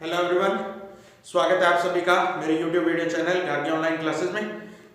Hello everyone, स्वागत है आप सभी का मेरे YouTube video channel Gargi online classes में।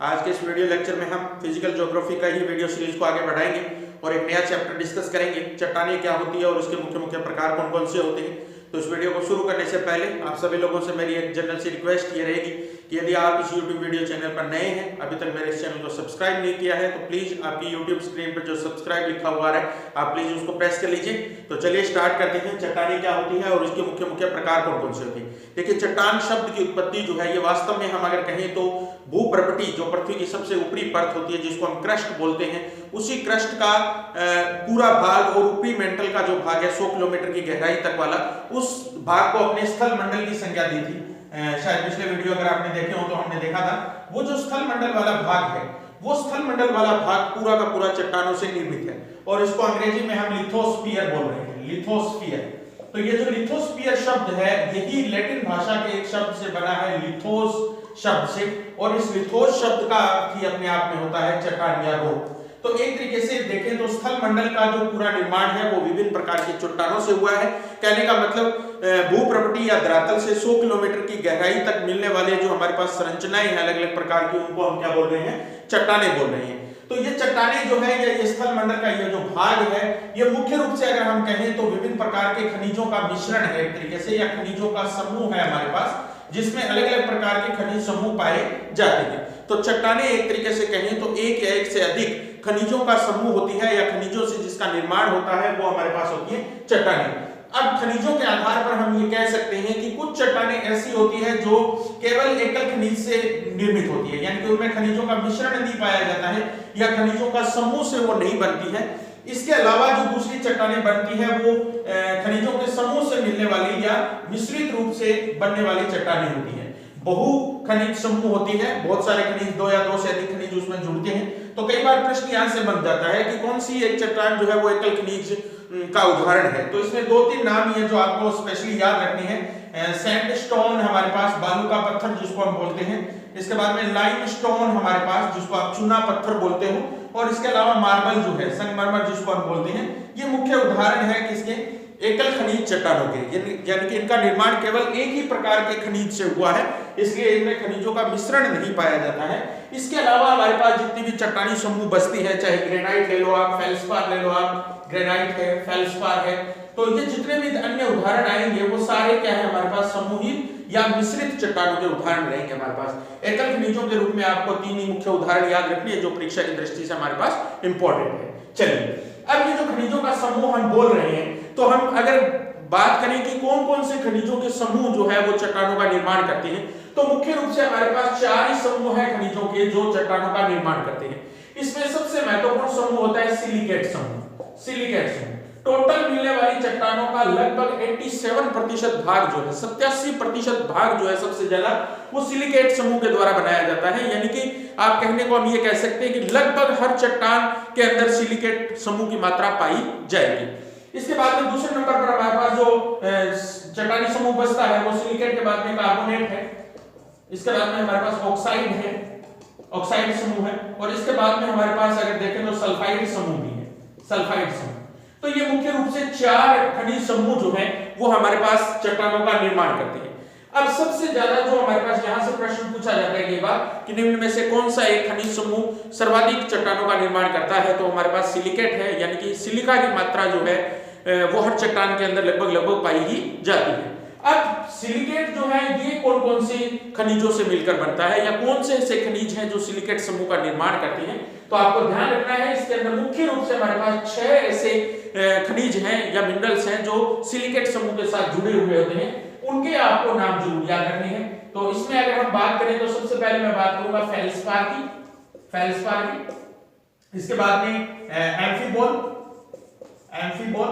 आज के इस वीडियो लेक्चर में हम फिजिकल ज्योग्राफी का ही वीडियो सीरीज को आगे बढ़ाएंगे और एक नया चैप्टर डिस्कस करेंगे। चट्टानें क्या होती है और उसके मुख्य मुख्य प्रकार कौन कौन से होते हैं। तो इस वीडियो को शुरू करने से पहले आप सभी लोगों से मेरी एक जनरल सी रिक्वेस्ट ये रहेगी कि यदि आप इस YouTube वीडियो चैनल पर नए हैं, अभी तक मेरे इस चैनल को सब्सक्राइब नहीं किया है, तो प्लीज आपकी YouTube स्क्रीन पर जो सब्सक्राइब लिखा हुआ है आप प्लीज उसको प्रेस कर लीजिए। तो चलिए स्टार्ट करते हैं। चट्टानें क्या होती है और इसके मुख्य मुख्य प्रकार कौन कौन से होते हैं। देखिए, चट्टान शब्द की उत्पत्ति जो है ये वास्तव में हम अगर कहें तो भूप्रपटी जो पृथ्वी की सबसे ऊपरी परत होती है जिसको हम क्रस्ट बोलते हैं, उसी क्रस्ट का पूरा भाग और ऊपरी मेंटल का जो भाग है 100 किलोमीटर की गहराई तक वाला, उस भाग को अपने स्थल मंडल की संज्ञा दी थी। शायद पिछले वीडियो अगर आपने देखे हो तो हमने देखा था वो जो स्थल मंडल वाला भाग है, वो स्थल मंडल वाला भाग पूरा का पूरा चट्टानों से निर्मित है और इसको अंग्रेजी में हम लिथोस्फीयर बोल रहे हैं, लिथोस्फीयर। तो ये जो लिथोस्फीयर शब्द है यही लैटिन भाषा के एक शब्द से बना है, लिथोस शब्द से, और इस लिथोस शब्द का अर्थ ही अपने आप में होता है चट्टान या रोक। तो एक तरीके से देखें तो स्थल मंडल का जो पूरा निर्माण है वो विभिन्न प्रकार के चट्टानों से हुआ है। कहने का मतलब भूप्रपटी या धरातल से 100 किलोमीटर की गहराई तक मिलने वाले जो हमारे पास संरचनाएं हैं अलग अलग प्रकार की, उनको हम क्या बोल रहे हैं, चट्टानें बोल रहे हैं। तो ये चट्टानें जो है ये स्थल मंडल का ये जो भाग है ये मुख्य रूप से अगर हम कहें तो विभिन्न प्रकार के खनिजों का मिश्रण है एक तरीके से, या खनिजों का समूह है हमारे पास जिसमें अलग अलग प्रकार के खनिज समूह पाए जाते हैं। तो चट्टानें एक तरीके से कहें तो एक या एक से अधिक खनिजों का समूह होती है या खनिजों से जिसका निर्माण होता है वो हमारे पास होती है चट्टानें। अब खनिजों के आधार पर हम ये कह सकते हैं कि कुछ चट्टानें ऐसी होती है जो केवल एकल खनिज से निर्मित होती है, यानी कि उनमें खनिजों का मिश्रण नहीं पाया जाता है या खनिजों का समूह से वो नहीं बनती है। इसके अलावा जो दूसरी चट्टानें बनती है वो खनिजों के समूह से मिलने वाली या मिश्रित रूप से बनने वाली चट्टानें होती है। बहु खनिज समूह होती है, बहुत सारे खनिज, दो या दो से अधिक खनिज उसमें जुड़ते हैं। तो कई बार प्रश्न यहां से बन जाता है कि कौन सी एक चट्टान जो है वो एकल खनिज का उदाहरण है। तो इसमें दो तीन नाम है जो आपको स्पेशली याद रखने हैं। सैंडस्टोन हमारे पास बालू का पत्थर जिसको हम बोलते हैं, इसके बाद में लाइमस्टोन हमारे पास जिसको आप चूना पत्थर बोलते हो, और इसके अलावा मार्बल जो है, संगमरमर जिसको हम बोलते हैं, ये मुख्य उदाहरण है किसके, एकल खनिज चट्टानों के। यानी कि इनका निर्माण केवल एक ही प्रकार के खनिज से हुआ है, इसलिए इनमें खनिजों का मिश्रण नहीं पाया जाता है। इसके अलावा हमारे पास जितनी भी चट्टानी समूह बसती है, चाहे ग्रेनाइट ले लो आप, फेल्सपार ले लो आप, ग्रेनाइट है, फेल्सपार है, तो ये जितने भी अन्य उदाहरण आएंगे वो सारे क्या है हमारे पास समूहित या मिश्रित चट्टानों के उदाहरण रहेंगे हमारे पास। एकल खनिजों के रूप में आपको तीन ही मुख्य उदाहरण याद रखने हैं जो परीक्षा की दृष्टि से हमारे पास इंपॉर्टेंट है। चलिए, अब ये जो खनिजों का समूह हम बोल रहे हैं तो हम अगर बात करें कि कौन कौन से खनिजों के समूह जो है वो चट्टानों का निर्माण करते हैं, तो मुख्य रूप से हमारे पास चार ही समूह है खनिजों के जो चट्टानों का निर्माण करते हैं। इसमें सबसे महत्वपूर्ण समूह होता है सिलिकेट समूह। सिलिकेट समूह टोटल मिलने वाली चट्टानों का लगभग 87% भाग जो है, 87% भाग जो है सबसे ज्यादा वो सिलिकेट समूह के द्वारा बनाया जाता है। यानी कि आप कहने को हम ये कह सकते हैं कि लगभग हर चट्टान के अंदर सिलिकेट समूह की मात्रा पाई जाएगी। इसके बाद में दूसरे नंबर पर हमारे पास जो चट्टानी समूह बचता है वो सिलिकेट के बाद में कार्बोनेट है, इसके बाद में हमारे पास ऑक्साइड है, ऑक्साइड समूह है, और इसके बाद में हमारे पास अगर देखें तो सल्फाइड समूह भी है, सल्फाइड समूह। तो ये मुख्य रूप से चार खनिज समूह जो हैं वो हमारे पास चट्टानों का निर्माण करते हैं। अब सबसे ज्यादा जो हमारे पास यहां से प्रश्न पूछा जाता है कई बार कि निम्न में से कौन सा एक खनिज समूह सर्वाधिक चट्टानों का निर्माण करता है, तो हमारे पास सिलिकेट है, यानी कि सिलिका की मात्रा जो है वो हर चट्टान के अंदर लगभग पाई ही जाती है। अब सिलिकेट जो है ये कौन कौन से खनिजों से मिलकर बनता है या कौन से ऐसे खनिज हैं जो सिलिकेट समूह का निर्माण करते हैं, तो आपको ध्यान रखना है इसके अंदर मुख्य रूप से हमारे पास 6 ऐसे खनिज हैं या मिनरल्स हैं जो सिलिकेट समूह के साथ जुड़े हुए होते हैं, उनके आपको नाम जरूर याद रखने हैं। तो इसमें अगर हम बात करें तो सबसे पहले मैं बात करूंगा फेल्सपार की, फेल्सपार की, इसके बाद में एम्फीबोल, एम्फीबोल,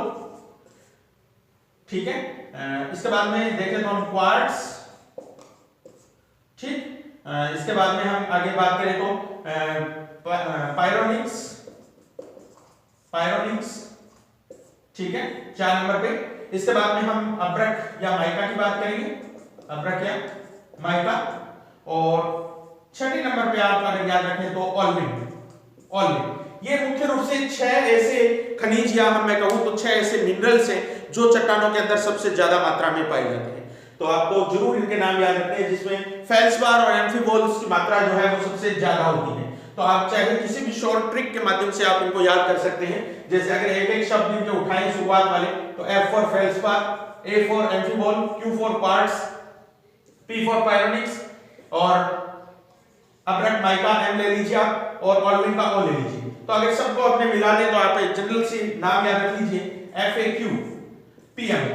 ठीक है, इसके बाद में देखें तो हम क्वार्ट्ज, ठीक, इसके बाद में हम आगे बात करें तो पायरोनिक्स, पायरोनिक्स, ठीक है, 4 नंबर पे। इसके बाद में हम अब्रक या माइका की बात करेंगे, अब्रक या माइका, और 6 नंबर पे आप अगर याद रखें तो ऑल्विन, ऑल्विन। ये मुख्य रूप से 6 ऐसे खनिज या मैं कहूं तो 6 ऐसे मिनरल्स हैं जो चट्टानों के अंदर सबसे ज्यादा मात्रा में पाए जाते हैं। तो आपको जरूर इनके नाम याद रखने हैं, जिसमें फेल्सपार और एम्फीबोल्स की मात्रा जो है वो सबसे ज्यादा होती है। तो आप चाहे किसी भी शॉर्ट ट्रिक के माध्यम से आप इनको याद कर सकते हैं। जैसे अगर एक एक शब्द इनके उठाएं शुरुआत वाले, तो F for feldspar, A for amphibole, Q for quartz, P for pyroxenes और अब्रप्ट माइका M ले लीजिए आप, और ऑल्विन का O ले लीजिए। तो अगर सबको अपने मिला दें तो आप एक जनरल सी नाम याद रख लीजिए, FAQ PM,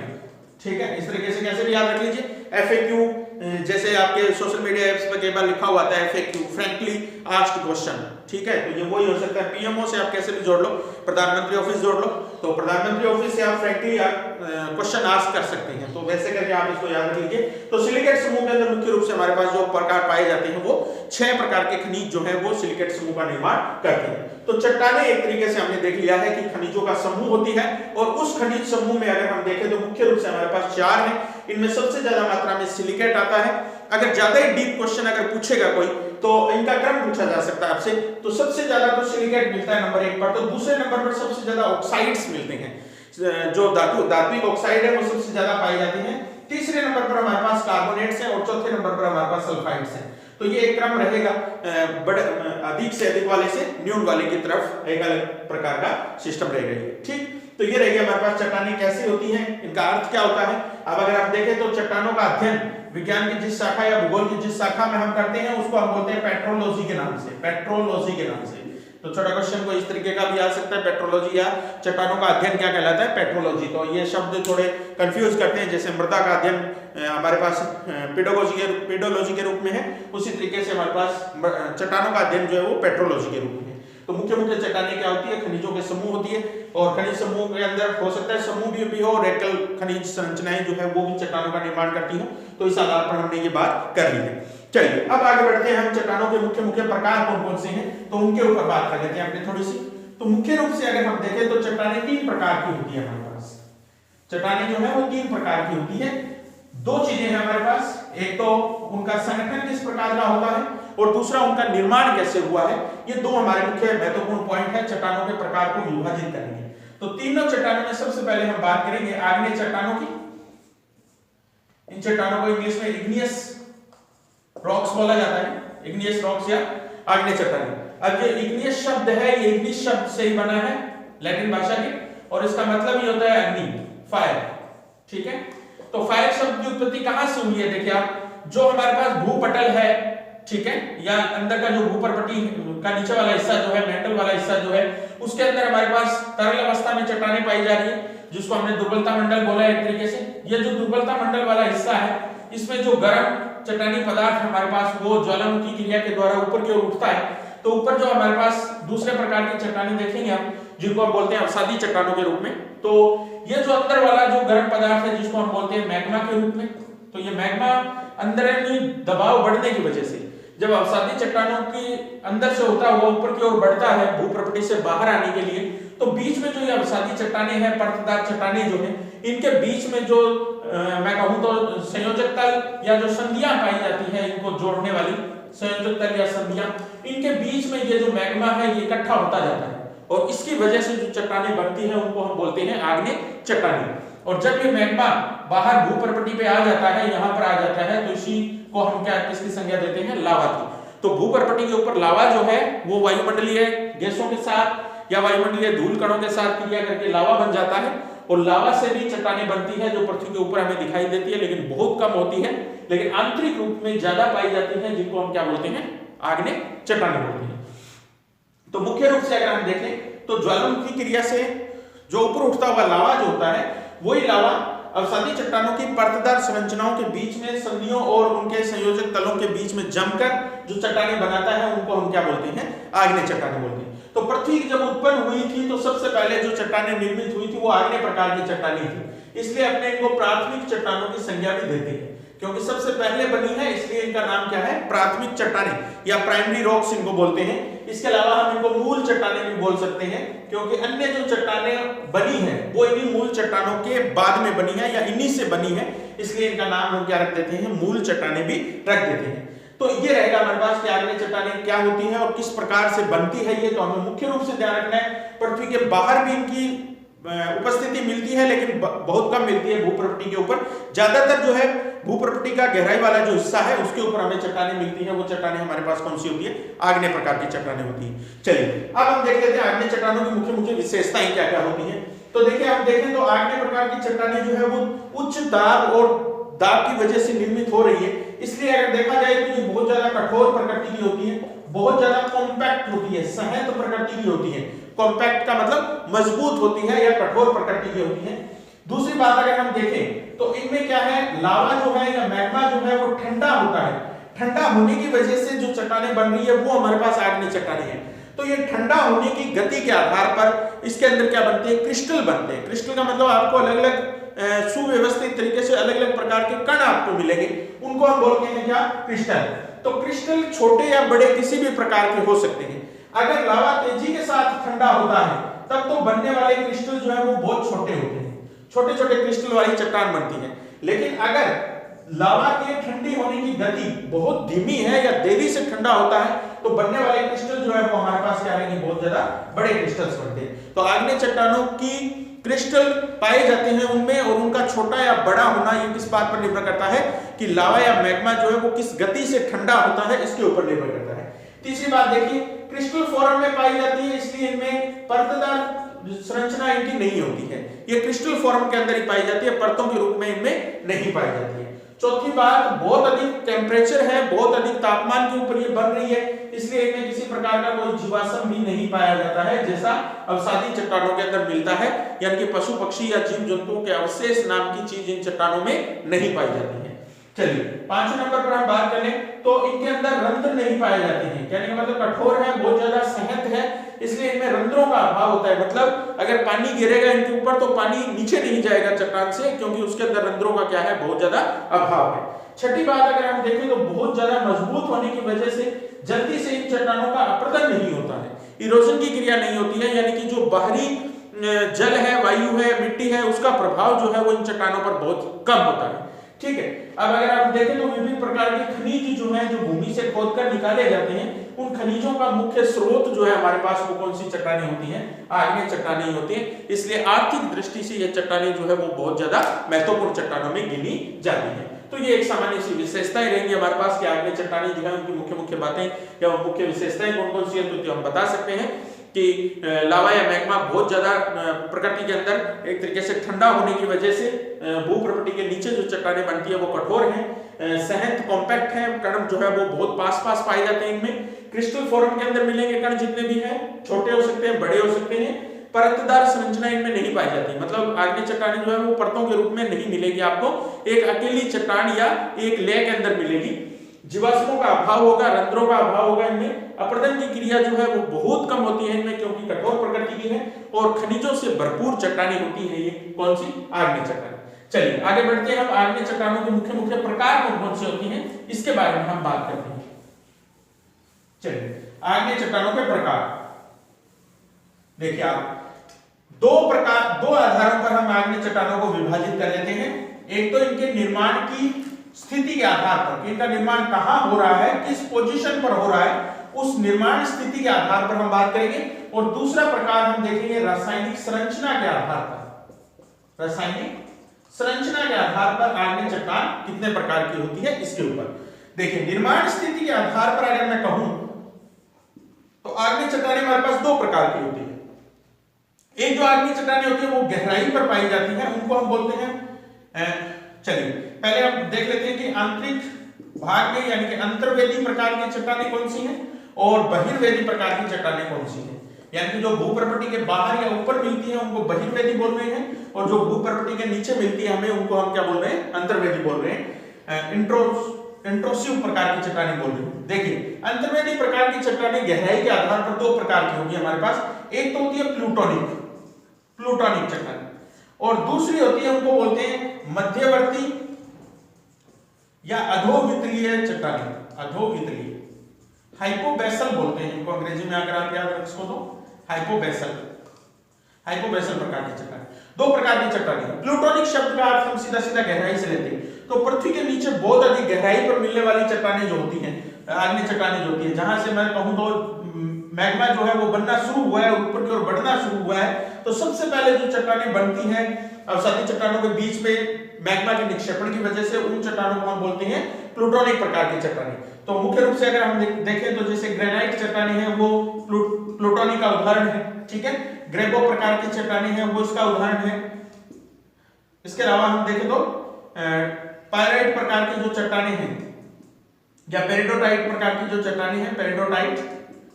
ठीक है। इस तरीके से कैसे भी याद रख लीजिए FAQ, जैसे आपके सोशल मीडिया एप्स पर कई बार लिखा हुआ आता है FAQ, फ्रैंकली आस्क्ड क्वेश्चन, ठीक है। तो ये वही हो सकता है। पीएमओ से आप कैसे भी जोड़ लो, प्रधानमंत्री ऑफिस जोड़ लो, तो प्रधानमंत्री ऑफिस से आप फ्रैंकली क्वेश्चन आस्क कर सकते हैं। तो वैसे करके आप इसको याद रख लीजिए। तो सिलिकेट समूह के अंदर मुख्य रूप से हमारे पास जो प्रकार पाए जाते हैं वो 6 प्रकार के खनिज जो है वो सिलिकेट समूह का निर्माण करते हैं। तो चट्टानें एक तरीके से हमने देख लिया है कि खनिजों का समूह होती है, और उस खनिज समूह में अगर हम देखें तो मुख्य रूप से हमारे पास 4 हैं। इनमें सबसे ज्यादा मात्रा में सिलिकेट आता है। अगर ज्यादा ही डीप क्वेश्चन अगर पूछेगा कोई तो इनका क्रम पूछा जा सकता है आपसे। तो सबसे ज्यादा तो सिलिकेट मिलता है नंबर 1 पर, तो दूसरे नंबर पर सबसे ज्यादा ऑक्साइड्स मिलते हैं, जो धात्विक ऑक्साइड है वो सबसे ज्यादा पाए जाते हैं। तीसरे नंबर पर हमारे पास कार्बोनेट्स हैं, और चौथे नंबर पर हमारे पास सल्फाइड्स हैं। तो ये एक क्रम रहेगा, बड़े अधिक से अधिक वाले से न्यून वाले की तरफ एक अलग प्रकार का सिस्टम रहेगा, ठीक। तो ये रहेगा हमारे पास चट्टानें कैसी होती हैं, इनका अर्थ क्या होता है। अब अगर आप देखें तो चट्टानों का अध्ययन विज्ञान की जिस शाखा या भूगोल की जिस शाखा में हम करते हैं उसको हम बोलते हैं पेट्रोलॉजी के नाम से, पेट्रोलॉजी के नाम से। तो छोटा क्वेश्चन को इस तरीके का भी आ सकता है, पेट्रोलॉजी या चट्टानों का अध्ययन क्या कहलाता है, पेट्रोलॉजी। तो ये शब्द थोड़े कंफ्यूज करते हैं, जैसे मृदा का अध्ययन हमारे पास पेडोलॉजी के रूप में है, उसी तरीके से हमारे पास चट्टानों का अध्ययन जो है वो पेट्रोलॉजी के रूप में है। तो मुख्य मुख्य चट्टानें क्या होती है, खनिजों के समूह होती है, और खनिज समूह के अंदर हो सकता है समूह भी हो, और एकल खनिज संरचनाएं जो है वो भी चट्टानों का निर्माण करती हो। तो इस आधार पर हमने ये बात कर ली है। चलिए अब आगे बढ़ते हैं, हम चट्टानों के मुख्य मुख्य प्रकार कौन कौन से हैं तो उनके ऊपर बात कर लेते हैं अपने थोड़ी सी। तो मुख्य रूप से अगर हम देखें तो चट्टानें 3 प्रकार की होती है हमारे पास। चट्टानें जो है वो 3 प्रकार की होती है। 2 चीजें हैं हमारे पास, एक तो उनका संगठन किस प्रकार का होता है, और दूसरा उनका निर्माण कैसे हुआ है। ये 2 हमारे मुख्य महत्वपूर्ण पॉइंट है चट्टानों के प्रकार को विभाजित करने के। तो तीनों चट्टानों में सबसे पहले हम बात करेंगे आग्नेय चट्टानों की। इन चट्टानों को इंग्लिश में इग्नियस रॉक्स बोला जाता है, इग्नियस रॉक्स या आग्नेय चट्टानें। अब ये इग्नियस शब्द है, ये इग्निस शब्द से ही बना है, लैटिन भाषा के, और इसका मतलब ही होता है अग्नि, फायर, ठीक है। तो फायर शब्द की उत्पत्ति कहां से हुई है, देखिए आप, जो हमारे पास भूपटल है, ठीक है, या अंदर का जो भूपरपटी का नीचे वाला हिस्सा जो है, मेंटल वाला हिस्सा जो है, उसके अंदर हमारे पास तरल अवस्था में चट्टानें पाई जा रही है, जिसको हमने दुर्बलता मंडल बोला है एक तरीके से। ये जो दुर्बलता मंडल वाला हिस्सा है, इसमें जो गर्म चट्टानी पदार्थ हमारे पास वो ज्वालामुखी क्रिया के द्वारा ऊपर की ओर उठता है। तो ऊपर जो हमारे पास दूसरे प्रकार की चट्टानें देखेंगे हम, जिनको हम बोलते हैं अवसादी चट्टानों के रूप में। तो ये जो अंदर वाला जो गर्म पदार्थ है, जिसको हम बोलते हैं मैग्मा के रूप में, तो ये मैग्मा अंदरूनी दबाव बढ़ने की वजह से जब अवसादी चट्टानों की अंदर से होता हुआ ऊपर की ओर बढ़ता है भूप्रपटी से बाहर आने के लिए, तो बीच में जो ये अवसादी चट्टानें हैं, परतदार चट्टानें जो हैं, इनके बीच में जो मैं कहूं तो संयोजक तल या जो संधियां पाई जाती है, इनको जोड़ने वाली संयोजक तल या संधियां, इनके बीच में ये जो मैग्मा है ये इकट्ठा होता जाता है, और इसकी वजह से जो चट्टानें बनती हैं उनको हम बोलते हैं आग्नेय चट्टानें। और जब ये मैग्मा बाहर भूप्रपटी पे आ जाता है, यहाँ पर आ जाता है, तो इसी को हम क्या किसकी संज्ञा देते हैं, लावा की। तो भूप्रपटी के ऊपर लावा जो है वो वायुमंडलीय गैसों के साथ या वायुमंडलीय धूल कणों के साथ क्रिया करके लावा बन जाता है, और लावा से भी चट्टानें बनती है, जो पृथ्वी के ऊपर हमें दिखाई देती है, लेकिन बहुत कम होती है, लेकिन आंतरिक रूप में ज्यादा पाई जाती है, जिनको हम क्या बोलते हैं, आग्नेय चट्टानें बोलते हैं। तो मुख्य रूप से अगर हम देखें तो ज्वालामुखी क्रिया से जो ऊपर उठता हुआ लावा जो होता है, वही लावा अवसादी चट्टानों की परतदार संरचनाओं के बीच में संधियों और उनके संयोजक तलों के बीच में जमकर जो चट्टानें बनाता है, उनको हम क्या बोलते हैं, आग्नेय चट्टानें बोलते हैं। तो पृथ्वी जब उत्पन्न हुई थी तो सबसे पहले जो चट्टानें निर्मित हुई थी वो आग्नेय प्रकार की चट्टानें थी, इसलिए अपने इनको प्राथमिक चट्टानों की संज्ञा भी देते हैं, क्योंकि सबसे पहले बनी है, इसलिए इनका नाम क्या है, प्राथमिक चट्टानें या प्राइमरी रॉक्स इनको बोलते हैं। इसके अलावा हम इनको मूल चट्टानें भी बोल सकते हैं, क्योंकि अन्य जो चट्टानें बनी हैं वो इन्हीं मूल चट्टानों के बाद में बनी है या इन्हीं से बनी है, इसलिए इनका नाम हम क्या रख देते हैं, मूल चट्टानें भी रख देते हैं। तो ये रहेगा हमारे पास कि आग्नेय चट्टानें क्या होती हैं और किस प्रकार से बनती है। ये तो हमें मुख्य रूप से ध्यान रखना है। पृथ्वी के बाहर भी इनकी उपस्थिति मिलती है, लेकिन बहुत कम मिलती है भूप्रपट्टी के ऊपर। ज्यादातर जो है भूप्रपट्टी का गहराई वाला जो हिस्सा है उसके ऊपर हमें चट्टानें मिलती हैं। वो चट्टानें हमारे पास कौन सी होती है? आग्नेय प्रकार की चट्टानें होती हैं। चलिए अब हम देख लेते हैं आग्नेय चट्टानों की मुख्य मुख्य विशेषताएं क्या क्या होती हैं। तो देखिए हम देखें तो आग्नेय प्रकार की चट्टानें जो है वो उच्च दाब और दाब की वजह से निर्मित हो रही है। इसलिए अगर देखा जाए तो ये बहुत ज्यादा कठोर प्रकृति की होती है, बहुत ज्यादा कॉम्पैक्ट होती है, संहत प्रकृति की होती है। कॉम्पैक्ट का मतलब मजबूत होती है या कठोर प्रकृति की होती है। दूसरी बात अगर हम देखें तो इनमें क्या है, लावा जो है या मैग्मा जो है वो ठंडा होता है। ठंडा होने की वजह से जो चट्टानें बन रही है वो हमारे पास आग्नेय चट्टानें हैं। तो ये ठंडा होने की गति के आधार पर इसके अंदर क्या बनते हैं? क्रिस्टल बनते हैं। क्रिस्टल का मतलब आपको अलग अलग सुव्यवस्थित तरीके से अलग अलग प्रकार के कण आपको मिलेंगे, उनको हम बोलते हैं क्या? क्रिस्टल। तो क्रिस्टल छोटे या बड़े किसी भी प्रकार के हो सकते हैं। अगर लावा तेजी के साथ ठंडा होता है तब तो बनने वाले क्रिस्टल जो है वो बहुत छोटे होते हैं, छोटे छोटे क्रिस्टल वाली चट्टान बनती है। लेकिन अगर लावा के ठंडी होने की गति बहुत धीमी है या देरी से ठंडा होता है तो बनने वाले क्रिस्टल जो है वो हमारे पास क्या रहेंगे? बहुत ज्यादा बड़े क्रिस्टल्स बनते हैं। तो आग्नेय चट्टानों की क्रिस्टल पाए जाते हैं उनमें, और उनका छोटा या बड़ा होना ये किस बात पर निर्भर करता है कि लावा या मैग्मा जो है वो किस गति से ठंडा होता है, इसके ऊपर निर्भर करता है। तीसरी बात देखिए, क्रिस्टल फॉर्म में पाई जाती है, इसलिए इनमें परतदार संरचना इनकी नहीं होती है। ये क्रिस्टल फॉर्म के अंदर ही पाई जाती है, परतों के रूप में इनमें नहीं पाई जाती है। चौथी बात, बहुत अधिक टेम्परेचर है, बहुत अधिक तापमान के ऊपर ये बन रही है, इसलिए इनमें किसी प्रकार का कोई जीवाश्म भी नहीं पाया जाता है, जैसा अवसादी चट्टानों के अंदर मिलता है। यानी कि पशु पक्षी या जीव जंतुओं के अवशेष नाम की चीज इन चट्टानों में नहीं पाई जाती है। चलिए 5वें नंबर पर हम बात करें तो इनके अंदर रंध्र नहीं पाए जाते हैं। कहने का मतलब कठोर है, बहुत ज्यादा संहत है, इसलिए इनमें रंध्रों का अभाव होता है। मतलब अगर पानी गिरेगा इनके ऊपर तो पानी नीचे नहीं जाएगा चट्टान से, क्योंकि उसके अंदर रंध्रों का क्या है? बहुत ज्यादा अभाव है। छठी बात अगर हम देखें तो बहुत ज्यादा मजबूत होने की वजह से जल्दी से इन चट्टानों का अपरदन नहीं होता है, इरोजन की क्रिया नहीं होती है। यानी कि जो बाहरी जल है, वायु है, मिट्टी है, उसका प्रभाव जो है वो इन चट्टानों पर बहुत कम होता है। ठीक है। अब अगर आप देखें तो विभिन्न प्रकार के खनिज जो हैं जो भूमि से खोदकर निकाले जाते हैं, उन खनिजों का मुख्य स्रोत जो है हमारे पास वो कौन सी चट्टानें होती हैं? आग्नेय चट्टानें होती हैं। इसलिए आर्थिक दृष्टि से ये चट्टानें जो है वो बहुत ज्यादा महत्वपूर्ण चट्टानों में गिनी जाती हैं। तो ये एक सामान्य सी विशेषताएं रहेंगी हमारे पास कि आग्नेय चट्टानें जो है उनकी मुख्य मुख्य बातें या मुख्य विशेषताएं कौन कौन सी है, तो हम बता सकते हैं कि लावा या मैग्मा बहुत ज्यादा प्रकृति के अंदर एक तरीके से ठंडा होने की वजह से भूप्रकृति के नीचे जो चट्टानें बनती है वो कठोर हैं, सहत कॉम्पैक्ट है, कण जो है वो बहुत पास पास पाए जाते हैं। इनमें क्रिस्टल फॉर्म के अंदर मिलेंगे कण जितने भी हैं, छोटे हो सकते हैं, बड़े हो सकते हैं। परतदार संरचना इनमें नहीं पाई जाती, मतलब आग्नेय चट्टानें जो है वो परतों के रूप में नहीं मिलेगी आपको, एक अकेली चट्टान या एक लेय के अंदर मिलेगी। जीवाश्मों का अभाव होगा, रंध्रों का अभाव होगा इनमें। अपरदन की क्रिया जो है वो बहुत कम होती है इनमें, क्योंकि कठोर प्रकृति की है और खनिजों से भरपूर चट्टानें होती है। ये कौन सी? आग्नेय चट्टान। चलिए आगे बढ़ते हैं। हम आग्नेय चट्टानों के मुख्य मुख्य प्रकार कौन कौन से होती हैं इसके बारे में हम बात करते हैं। चलिए आग्नेय चट्टानों के प्रकार देखिए आप, दो आधारों पर हम आग्नेय चट्टानों को विभाजित कर लेते हैं। एक तो इनके निर्माण की स्थिति के आधार पर कि इनका निर्माण कहां हो रहा है, किस पोजीशन पर हो रहा है, उस निर्माण स्थिति के आधार पर हम बात करेंगे। और दूसरा प्रकार हम देखेंगे रासायनिक संरचना के आधार पर। रासायनिक संरचना के आधार पर आग्नेय चट्टान कितने प्रकार की होती है इसके ऊपर देखिए। निर्माण स्थिति के आधार पर अगर मैं कहूं तो आग्नेय चट्टानें हमारे पास दो प्रकार की होती है। एक जो आग्नेय चट्टानें होती है वो गहराई पर पाई जाती है, उनको हम बोलते हैं, चलिए पहले हम देख लेते हैं कि आंतरिक भाग में यानी कि अंतर्वेदी प्रकार की चट्टानें कौन सी हैं और बहिर्वेदी प्रकार की चट्टानें कौन सी हैं। यानी कि जो भूप्रकृति के बाहर या ऊपर मिलती है उनको बहिर्वेदी बोल रहे हैं, और जो भूप्रकृति के नीचे मिलती है हमें उनको हम क्या बोल रहे हैं? अंतर्वेदी बोल रहे हैं, इंट्रोसिव प्रकार की चट्टानें बोल रहे हैं। देखिए अंतर्वेदी प्रकार की चट्टानें गहराई के आधार पर दो प्रकार की होगी हमारे पास। एक तो होती है प्लूटोनिक चट्टान, और दूसरी होती है उनको बोलते हैं मध्यवर्ती या अधोवितरीय चट्टानें। अधोवितरीय, हाइपोबैसल बोलते हैं इनको अंग्रेजी में, अगर आप याद रख सको तो हाइपोबैसल प्रकार की चट्टान। दो प्रकार की चट्टानें। प्लूटोनिक शब्द का अर्थ हम सीधा सीधा गहराई से लेते हैं, तो पृथ्वी के नीचे बहुत अधिक गहराई पर मिलने वाली चट्टानें जो होती हैं, आग्नेय चट्टानें जो होती है, जहां से मैं कहूं तो मैग्मा जो है वो बनना शुरू हुआ है, ऊपर की ओर बढ़ना शुरू हुआ है, तो सबसे पहले जो चट्टानें बनती हैं अवसादी चट्टानों के बीच में मैग्मा के निक्षेपण की वजह से, उन चट्टानों को हम बोलते हैं प्लूटोनिक प्रकार की चट्टानें। तो मुख्य रूप से अगर हम देखें तो जैसे ग्रेनाइट चट्टानें हैं वो प्लूटोनिक का उदाहरण है, ठीक है। ग्रेबो प्रकार की चट्टानें हैं वो इसका उदाहरण है। इसके अलावा हम देखें तो पायराइट प्रकार की जो चट्टानें हैं या पेरिडोटाइट प्रकार की जो चट्टानें हैं, पेरिडोटाइट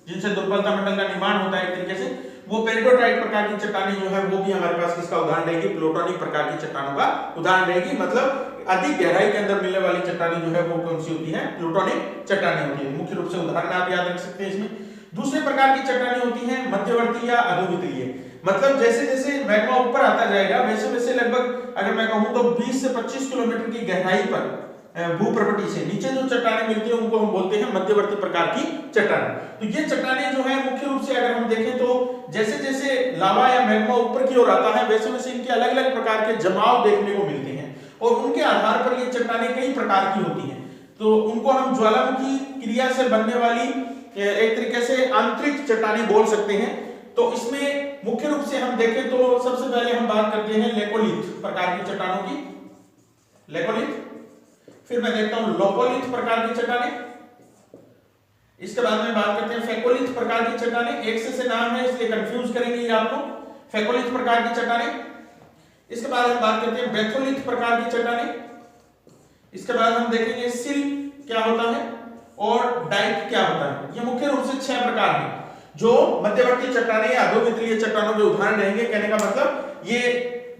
जिनसे दुर्बलता मंडल का निर्माण होता है एक तरीके से, वो पेरिडोटाइट प्रकार की चट्टानें जो है वो भी हमारे पास किसका उदाहरण रहेगी, प्लूटोनिक प्रकार की चट्टानों का उदाहरण रहेगी। मतलब अधिक गहराई के अंदर मिलने वाली चट्टानें जो है वो कौन सी होती है, प्लूटोनिक चट्टानें होती है। मुख्य रूप से उदाहरण आप याद रख सकते हैं इसमें। दूसरे प्रकार की चट्टानें होती हैं मध्यवर्ती या अधोवितलीय। मतलब जैसे जैसे मैग्मा ऊपर आता जाएगा वैसे वैसे लगभग अगर मैं कहूं तो 20 से 25 किलोमीटर की गहराई पर भूप्रवृत्ति से नीचे जो चट्टानें मिलती हैं उनको हम बोलते हैं मध्यवर्ती प्रकार की चट्टानें। तो ये चट्टानें जो है मुख्य रूप से अगर हम देखें तो जैसे जैसे लावा या मैग्मा ऊपर की ओर आता है वैसे वैसे इनके अलग अलग प्रकार के जमाव देखने को मिलते हैं और उनके आधार पर ये चट्टानें कई प्रकार की होती हैं। तो उनको हम ज्वालामुखी क्रिया से बनने वाली एक तरीके से आंतरिक चट्टानें बोल सकते हैं। तो इसमें मुख्य रूप से हम देखें तो सबसे पहले हम बात करते हैं लेकोलिथ प्रकार की चट्टानों की, लेकोलिथ। फिर मैं देखता हूं लोकोलिथ प्रकार की चट्टानें। इसके बाद में बात करते हैं फेकोलिथ प्रकार की चट्टानें। एक से नाम है इसलिए कंफ्यूज करेंगे ये आपको, फेकोलिथ प्रकार की चट्टानें। इसके बाद हम बात करते हैं बेथोलिथ प्रकार की चट्टानें। इसके बाद हम देखेंगे सिल क्या होता है और डाइक क्या होता है। ये मुख्य रूप से 6 प्रकार हैं जो मध्यवर्ती चट्टानें या अधोवितलीय चट्टानों के उदाहरण रहेंगे। कहने का मतलब ये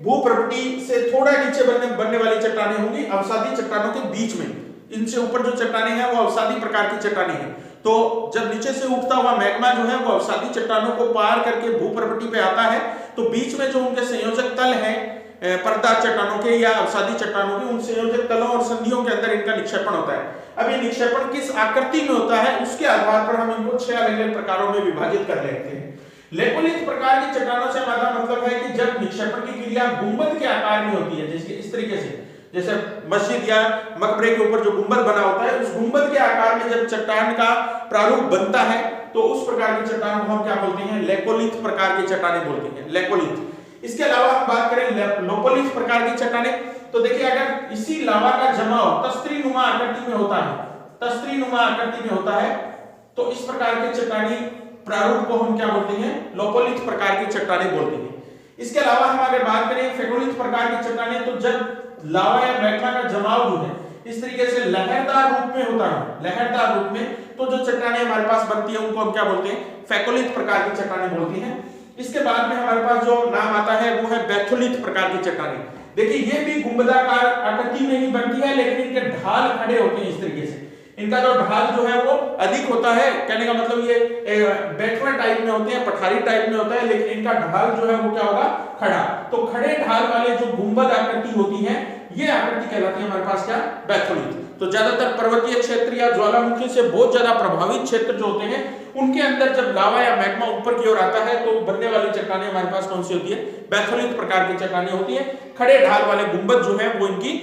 भूप्रवृत्ति से थोड़ा नीचे बनने वाली चट्टानें होंगी अवसादी चट्टानों के बीच में। इनसे ऊपर जो चट्टानें हैं वो अवसादी प्रकार की चट्टानें हैं। तो जब नीचे से उठता हुआ मैग्मा जो है वो अवसादी चट्टानों को पार करके भूप्रवृत्ति पे आता है तो बीच में जो उनके संयोजक तल हैं परतदार चट्टानों के या अवसादी चट्टानों के, उन संयोजक तलों और संधियों के अंदर इनका निक्षेपण होता है। अब ये निक्षेपण किस आकृति में होता है उसके आधार पर हम इनको 6 अलग अलग प्रकारों में विभाजित कर लेते हैं। लेकोलिथ प्रकार की चट्टानों से हमारा मतलब है कि जब निक्षेपण की क्रिया गुंबद के आकार में होती है, जैसे इस तरीके से, जैसे मस्जिद या मकबरे के ऊपर जो गुंबद बना होता है उस गुंबद के आकार में जब चट्टान का प्रारूप बनता है तो उस प्रकार की चट्टान को हम क्या बोलते हैं, लेकोलिथ प्रकार की चट्टानें बोलते हैं, लेकोलिथ। इसके अलावा हम बात करें लोकोलिथ प्रकार की चट्टानें, तो देखिए अगर इसी लावा का जमाव तस्त्रीनुमा आकृति में होता है, तस्त्रीनुमा आकृति में होता है तो इस प्रकार के चट्टानी प्रारूप को हम क्या बोलते हैं, लोकोलिथ प्रकार की चट्टानें बोलते हैं। इसके अलावा हम अगर बात करें फेकोलिथ प्रकार की चट्टानें, तो जब लावा या मैग्मा का जमाव जो है इस तरीके से लहरदार रूप में होता है, लहरदार रूप में, तो जो चट्टानें हमारे पास बनती है उनको हम क्या बोलते हैं, फेकोलिथ प्रकार की चट्टानें बोलती हैं। इसके बाद में हमारे पास जो नाम आता है वो है बेथोलिथ प्रकार की चट्टानें। देखिए ये भी गुंबदाकार आकृति में ही बनती है लेकिन इनके ढाल खड़े होते हैं इस तरीके से, इनका जो ढाल जो है वो अधिक होता है। कहने का मतलब ये बैठवा टाइप में होते हैं, पठारी टाइप में होता है, लेकिन इनका ढाल जो है वो क्या होगा, खड़ा। तो खड़े ढाल वाले जो गुंबद आकृति होती है ये आकृति कहलाती है हमारे पास क्या, बेथोलिथ। तो ज्यादातर पर्वतीय क्षेत्र या ज्वालामुखी से बहुत ज्यादा प्रभावित क्षेत्र जो होते हैं उनके अंदर जब लावा या मैग्मा ऊपर की ओर आता है तो बनने वाली चट्टानें हमारे पास कौन सी होती है, बेथोलिथ प्रकार की चट्टानें होती है। खड़े ढाल वाले गुंबद जो है वो इनकी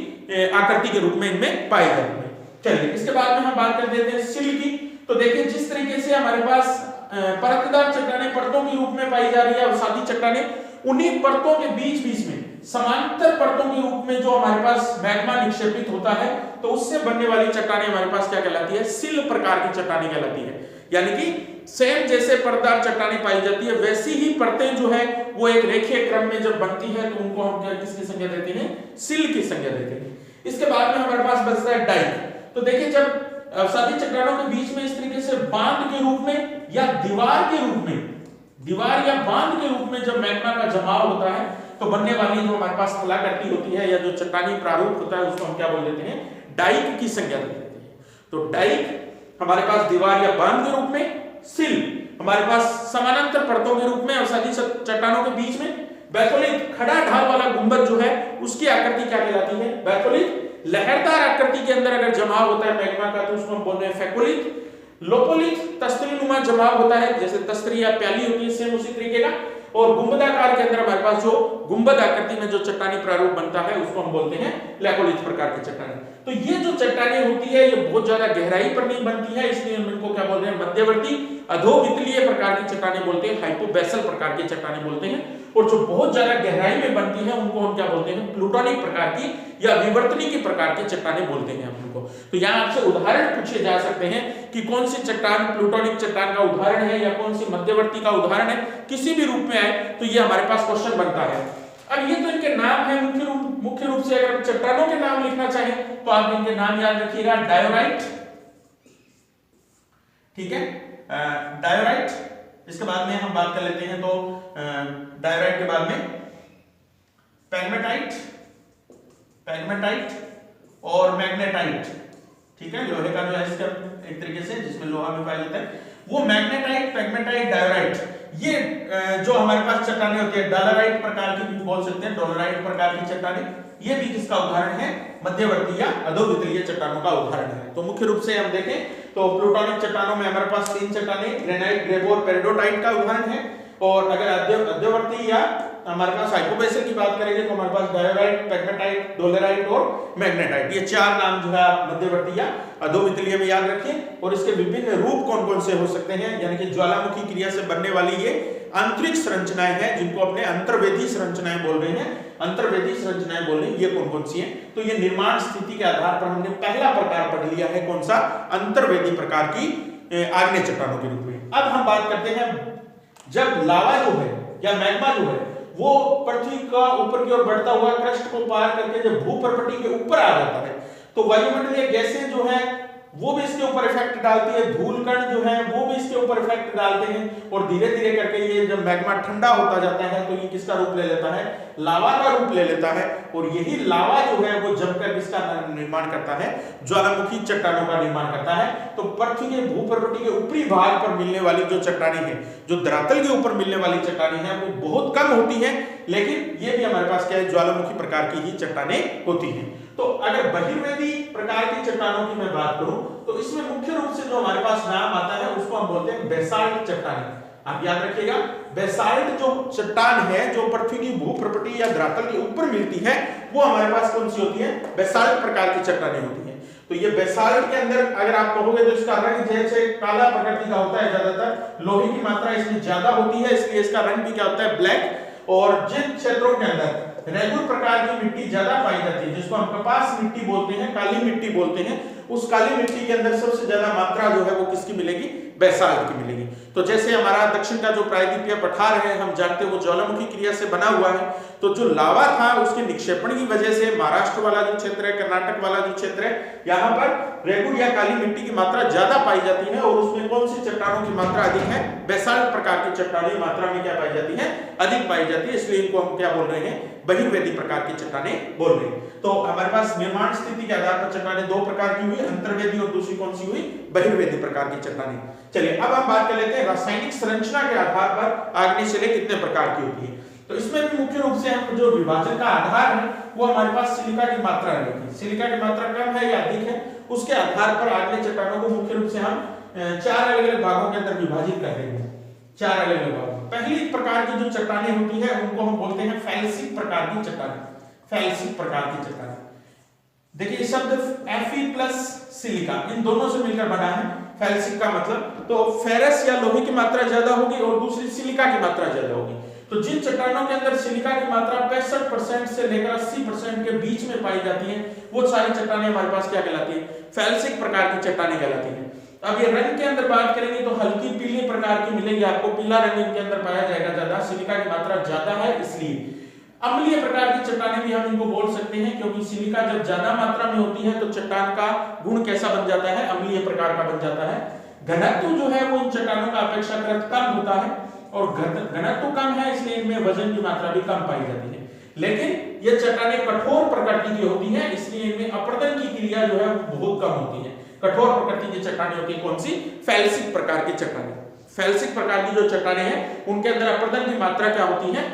आकृति के रूप में इनमें पाए जाते हैं। चलिए इसके बाद में हम बात कर देते हैं सिल की। तो देखिए जिस तरीके से हमारे पास परतदार चट्टानें परतों के रूप में पाई जा रही है और सादी चट्टानें, उन्हीं परतों के बीच बीच में समांतर परतों के रूप में जो हमारे पास मैग्मा निक्षेपित होता है तो उससे बनने वाली चट्टानें हमारे पास क्या कहलाती है, सिल प्रकार की चट्टानें कहलाती है। यानी कि सेम जैसे परतदार चट्टानें पाई जाती है वैसी ही परतें जो है वो एक रेखीय क्रम में जब बनती है तो उनको हम क्या किसकी संज्ञा देते हैं, सिल की संज्ञा देते हैं। इसके बाद में हमारे पास बचता है डाइक। तो देखिए जब सादी चट्टानों के बीच में इस तरीके से बांध के रूप में या दीवार के रूप में, दीवार या बांध के रूप में जब मैग्मा का जमाव होता है तो बनने वाली जो हमारे पास स्थलाकृति होती है या जो चट्टानी प्रारूप होता है उसको हम क्या बोल देते हैं, डाइक की संज्ञा दे देते हैं। तो डाइक हमारे पास दीवार या बांध के रूप में, सिल हमारे पास समानांतर परतों के रूप में अवसादी चट्टानों के बीच में, बेथोलिथ खड़ा ढाल वाला गुंबद जो है उसकी आकृति क्या कहलाती है, बेथोलिथ। लहरदार आकृति के अंदर अगर जमाव होता है मैग्मा का तो उसको हम बोल रहे हैं फेकोलिथ। लोकोलिथ तस्त्रीनुमा जमाव होता है, जैसे तस्त्री या प्याली होती है सेम उसी तरीके का। और गुंबदाकार के अंदर हमारे पास जो गुंबद आकृति में जो चट्टानी प्रारूप बनता है उसको हम बोलते हैं लैकोलिथ प्रकार की चट्टानी। तो ये जो चट्टानी होती है ये बहुत ज्यादा गहराई पर नहीं बनती है, इसलिए हम इनको क्या बोलते हैं, मध्यवर्ती अधोवितलीय प्रकार की चट्टानी बोलते हैं, हाइपोबैसल प्रकार की चट्टानी बोलते हैं। और जो बहुत ज्यादा गहराई में बनती है उनको हम क्या बोलते हैं, प्लूटोनिक प्रकार की या विवर्तनिक प्रकार की चट्टाने बोलते हैं हम उनको। तो यहाँ आपसे उदाहरण पूछे जा सकते हैं कि कौन सी चट्टान प्लूटोनिक चट्टान का उदाहरण है या कौन सी मध्यवर्ती का उदाहरण है, किसी भी रूप में आए तो ये हमारे पास क्वेश्चन बनता है। अब ये तो इनके नाम है, मुख्य रूप से अगर चट्टानों के नाम लिखना चाहें तो आप इनके नाम याद रखिएगा, डायोराइट, ठीक है, डायोराइट। इसके बाद में हम बात कर लेते हैं तो डायोराइट के बाद में पैग्मेटाइट और मैग्नेटाइट, ठीक है, लोहे का जो है इसका एक तरीके से जिसमें लोहा में पाया जाता है वो मैग्नेटाइट, पैग्मेटाइट, डायोराइट। ये जो हमारे पास चट्टानें होती है डॉलराइट प्रकार की भी बोल सकते हैं, डॉलराइट प्रकार की चट्टानें, ये भी किसका उदाहरण है, मध्यवर्ती या अधोवितलीय चट्टानों का उदाहरण है। तो मुख्य रूप से हम देखें तो प्लूटोनिक चट्टानों में हमारे पास 3 चट्टानें ग्रेनाइट, ग्रेबोर, पेरिडोटाइट का उदाहरण है। और अगर अध्यवर्ती या हमारे पास हाइपोबैसल की बात करेंगे तो हमारे पास डायोराइट, पैग्मेटाइट, डोलेराइट और मैग्नेटाइट, ये 4 नाम जो है आप मध्यवर्ती या अधोवितलीय में याद रखें। और इसके विभिन्न रूप कौन कौन से हो सकते हैं, यानी कि ज्वालामुखी क्रिया से बनने वाली ये आंतरिक संरचनाएं हैं जिनको अपने अंतर्वेदी संरचनाएं बोल रहे हैं, अंतर्वेदी संरचनाएं बोल रहे हैं, ये कौन कौन सी हैं। तो ये निर्माण स्थिति के आधार पर हमने पहला प्रकार पढ़ लिया है, कौन सा, अंतर्वेदी प्रकार की आग्नेय चट्टानों के रूप में। अब हम बात करते हैं जब लावा जो है या मैग्मा जो है वो पृथ्वी का ऊपर की ओर बढ़ता हुआ क्रस्ट को पार करके जब भूपर्वती के ऊपर आ जाता है तो वायुमंडलीय गैसें जो है वो भी इसके ऊपर इफेक्ट डालती है, धूल कण जो है वो भी इसके ऊपर इफेक्ट डालते हैं। और धीरे धीरे करके ये जब मैग्मा ठंडा होता जाता है तो ये किसका रूप ले लेता है, लावा का रूप ले लेता है। और यही लावा जो है वो जमकर किसका निर्माण करता है, ज्वालामुखी चट्टानों का निर्माण करता है। तो पृथ्वी के भूपर्वती के ऊपरी भाग पर मिलने वाली जो चट्टानी है, जो धरातल के ऊपर मिलने वाली चट्टानी है वो बहुत कम होती है, लेकिन ये भी हमारे पास क्या है, ज्वालामुखी प्रकार की ही चट्टानें होती हैं। तो अगर बहिर्वेदी प्रकार की चट्टानों की मैं बात करूं तो इसमें मुख्य रूप से जो हमारे पास नाम आता है उसको हम बोलते हैं बेसाल्ट चट्टानें। आप याद रखिएगा, बेसाल्ट जो चट्टान है जो पृथ्वी की भूपर्वती या धरातल के ऊपर मिलती है वो हमारे पास कौन सी होती है, बेसाल्ट प्रकार की चट्टानें होती हैं। तो ये बेसाल्ट के अंदर अगर आप कहोगे तो इसका रंग जैसे काला प्रकृति का होता है, ज्यादातर लोहे की मात्रा इसमें ज्यादा होती है, इसलिए इसका रंग भी क्या होता है, ब्लैक। और जिन क्षेत्रों के अंदर रेगुर प्रकार की मिट्टी ज्यादा पाई जाती है, जिसको हम कपास मिट्टी बोलते हैं, काली मिट्टी बोलते हैं, उस काली मिट्टी के अंदर सबसे ज्यादा मात्रा जो है वो किसकी मिलेगी, बेसाल्ट की मिलेगी। तो जैसे हमारा दक्षिण का जो प्रायद्वीपीय पठार है हम जानते हैं वो ज्वालामुखी क्रिया से बना हुआ है, तो जो लावा था उसके निक्षेपण की वजह से महाराष्ट्र वाला जो क्षेत्र है, कर्नाटक वाला जो क्षेत्र है, यहाँ पर रेगुर या काली मिट्टी की मात्रा ज्यादा पाई जाती है। और उसमें कौन सी चट्टानों की मात्रा अधिक है, बेसाल्ट प्रकार की चट्टानें मात्रा में क्या पाई जाती है, अधिक पाई जाती है, इसलिए इनको हम क्या बोल रहे हैं, बहिर्वेदी प्रकार की चट्टानें बोल रहे हैं। तो हमारे पास निर्माण स्थिति के आधार पर चट्टानें 2 प्रकार की हुई, अंतर्वेदी और दूसरी कौन सी हुई, बहिर्वेदी प्रकार की चट्टानें। चलिए अब हम बात कर लेते हैं रासायनिक संरचना के आधार पर आग्नेय शिलाएं कितने प्रकार की होती है। तो इसमें भी मुख्य रूप से हम जो विभाजन का आधार है वो हमारे पास सिलिका की मात्रा रहेगी। सिलिका की मात्रा कम है या अधिक है उसके आधार पर आग्नेय चट्टानों को मुख्य रूप से हम 4 अलग-अलग भागों के अंदर विभाजित कर देंगे, 4 अलग-अलग भागों। पहली प्रकार की जो चट्टानें होती है उनको हम बोलते हैं फेल्सिक प्रकार की चट्टानें, फेल्सिक प्रकार की चट्टानें। देखिए शब्द Fe प्लस सिलिका इन दोनों से मिलकर बना है फेल्सिक का मतलब, तो फेरस या लोहे की मात्रा ज्यादा होगी और दूसरी सिलिका की मात्रा ज्यादा होगी। तो जिन चट्टानों के अंदर सिलिका की मात्रा 65% से लेकर 80% के बीच में पाई जाती है वो सारी चट्टानें हमारे पास क्या कहलाती है, फेल्सिक प्रकार की चट्टानें कहलाती हैं। अब ये रंग के अंदर बात करेंगे तो हल्की पीली प्रकार की मिलेगी आपको, पीला रंग इनके अंदर पाया जाएगा ज्यादा, सिलिका की मात्रा ज्यादा है इसलिए। अम्लीय प्रकार की चट्टानें भी हम इनको बोल सकते हैं क्योंकि सिलिका जब ज्यादा मात्रा में होती है तो चट्टान का गुण कैसा बन जाता है, अम्लीय प्रकार का बन जाता है। घनत्व जो है वो इन चट्टानों का अपेक्षाकृत कम होता है और घनत्व कम है इसलिए इनमें वजन की मात्रा भी कम पाई जाती है। लेकिन ये चट्टानें कठोर प्रकृति की होती हैं इसलिए इनमें अपर्दन की क्रिया जो है वो बहुत कम होती है। कठोर प्रकृति की चट्टानें होती है कौन सी, फेल्सिक प्रकार की चट्टानें। फेल्सिक प्रकार की जो चट्टानें हैं उनके अंदर अपर्दन की मात्रा क्या होती है,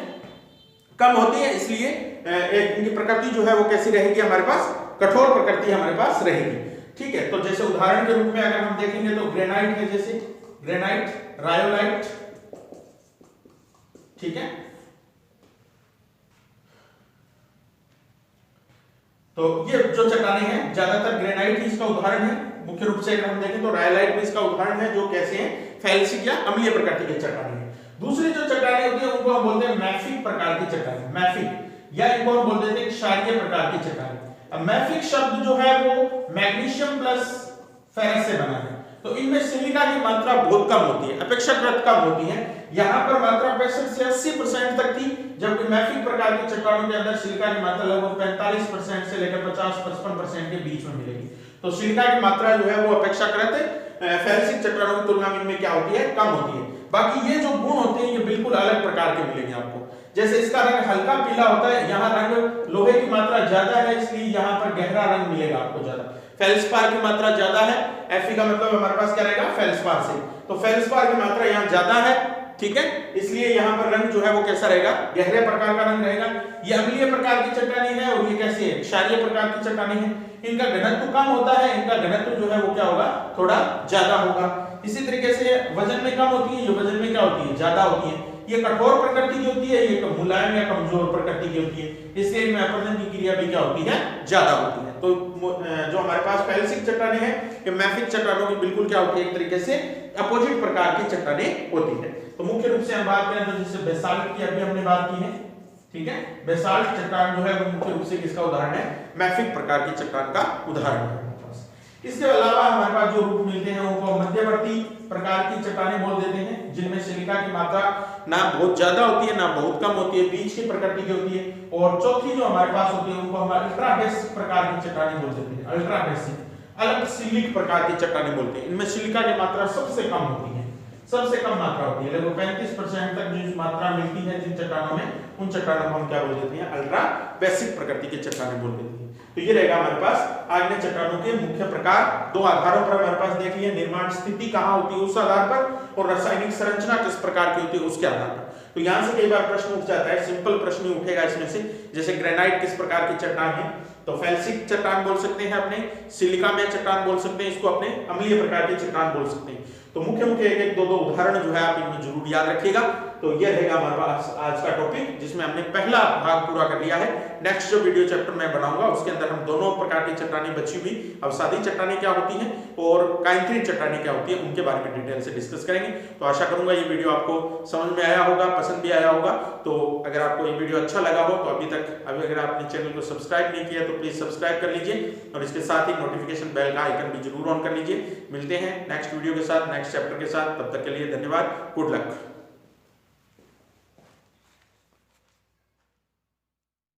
कम होती है, इसलिए एक इनकी प्रकृति जो है वो कैसी रहेगी, हमारे पास कठोर प्रकृति हमारे पास रहेगी। ठीक है, तो जैसे उदाहरण के रूप में अगर हम देखेंगे तो ग्रेनाइट है, जैसे ग्रेनाइट, रायोलाइट, ठीक है। तो ये जो चट्टाने हैं ज्यादातर ग्रेनाइट ही इसका उदाहरण है, मुख्य रूप से अगर हम देखें तो रायलाइट भी इसका उदाहरण है, जो कैसे हैं, फैलसिक या अम्लीय प्रकृति के चट्टाने हैं। दूसरी जो चट्टाने होती है उनको हम बोलते हैं मैफिक प्रकार की चट्टाने, मैफिक, या इनको हम बोल देते हैं क्षारीय प्रकार की चट्टाने। अब मैफिक शब्द जो है वो मैग्नीशियम प्लस फेरस से बना है, तो इनमें सिलिका की मात्रा बहुत कम होती है, अपेक्षाकृत कम होती है। यहाँ पर मात्रा 65 से 80% तक थी, जबकि मैफिक प्रकार की चट्टानों के अंदर सिलिका की मात्रा लगभग 45% से लेकर 50-55% के बीच में मिलेगी। तो सिलिका की मात्रा जो है वो अपेक्षाकृत फेल्सिक चट्टानों की तुलना में इनमें क्या होती है, कम होती है। बाकी ये जो गुण होते हैं ये बिल्कुल अलग प्रकार के मिलेंगे आपको। जैसे इसका रंग हल्का पीला होता है, यहाँ रंग लोहे की मात्रा ज्यादा है, इसलिए यहाँ पर गहरा रंग मिलेगा आपको ज्यादा। फेल्सपार की मात्रा ज्यादा है, Fe का मतलब हमारे पास क्या रहेगा, फेल्सपार से, तो फेल्सपार की मात्रा यहाँ ज्यादा है, ठीक है, इसलिए यहाँ पर रंग जो है वो कैसा रहेगा, गहरे प्रकार का रंग रहेगा। ये अम्लीय प्रकार की चट्टानी है और ये कैसी है, क्षारीय प्रकार की चट्टानी है। इनका घनत्व कम होता है, इनका घनत्व जो है वो क्या होगा, थोड़ा ज्यादा होगा। इसी तरीके से वजन में कम होती है, ये वजन में क्या होती है, ज्यादा होती है। ये कठोर प्रकृति की होती है, ये मुलायम या कमजोर प्रकृति की होती है, इसलिए इनमें अपरदन की क्रिया भी क्या होती है, ज्यादा होती है। तो जो हमारे पास फेल्सिक चट्टाने हैं, ये मैफिक चट्टानों की बिल्कुल क्या होती है, एक तरीके से अपोजिट प्रकार की चट्टाने होती है। तो मुख्य रूप से हम बात करें तो जैसे बेसाल्ट की अभी हमने बात की है, ठीक है, बेसाल्ट चट्टान जो है वो मुख्य रूप से किसका उदाहरण है, मैफिक प्रकार की चट्टान का उदाहरण है। इसके अलावा हमारे पास जो रूप मिलते हैं उनको मध्यवर्ती प्रकार की चट्टानें बोल देते हैं, जिनमें सिलिका की मात्रा ना बहुत ज्यादा होती है ना बहुत कम होती है, बीच की प्रकृति की होती है। और चौथी जो हमारे पास होती है उनको हम अल्ट्रा बेसिक प्रकार की चट्टानें बोल देते हैं, अल्ट्रा बेसिक, अलग सिलिक प्रकार की चट्टानें बोलते हैं। इनमें सिलिका की मात्रा सबसे कम होती है, सबसे कम मात्रा होती है, लगभग 35% तक जो मात्रा मिलती है जिन चट्टानों में, उन चट्टानों को हम क्या बोल देते हैं, अल्ट्रा बेसिक प्रकृति की चट्टानें बोल देते हैं। तो ये रहेगा हमारे पास आग्नेय चट्टानों के मुख्य प्रकार। दो आधारों पर हमारे पास देख लिए, निर्माण स्थिति कहाँ होती है उस आधार पर, और रासायनिक संरचना किस प्रकार की होती है उसके आधार पर। तो यहाँ से कई बार प्रश्न उठ जाता है, सिंपल प्रश्न उठेगा इसमें से, जैसे ग्रेनाइट किस प्रकार की चट्टान है, तो फेल्सिक चट्टान बोल सकते हैं अपने, सिलिका में चट्टान बोल सकते हैं, इसको अपने अम्लीय प्रकार की चट्टान बोल सकते हैं। तो मुख्य मुख्य एक एक दो दो उदाहरण जो है आप इनमें जरूर याद रखिएगा। तो ये रहेगा हमारे पास आज का टॉपिक, जिसमें हमने पहला भाग पूरा कर लिया है। नेक्स्ट जो वीडियो चैप्टर मैं बनाऊंगा उसके अंदर हम दोनों प्रकार की चट्टानें बची हुई अवसादी चट्टानें क्या होती हैं और काइंथ्रीट चट्टानें क्या होती है उनके बारे में डिटेल से डिस्कस करेंगे। तो आशा करूंगा ये वीडियो आपको समझ में आया होगा, पसंद भी आया होगा। तो अगर आपको ये वीडियो अच्छा लगा हो तो अभी अगर आपने चैनल को सब्सक्राइब नहीं किया तो प्लीज सब्सक्राइब कर लीजिए, और इसके साथ ही नोटिफिकेशन बेल का आइकन भी जरूर ऑन कर लीजिए। मिलते हैं नेक्स्ट वीडियो के साथ, नेक्स्ट चैप्टर के साथ, तब तक के लिए धन्यवाद, गुड लक।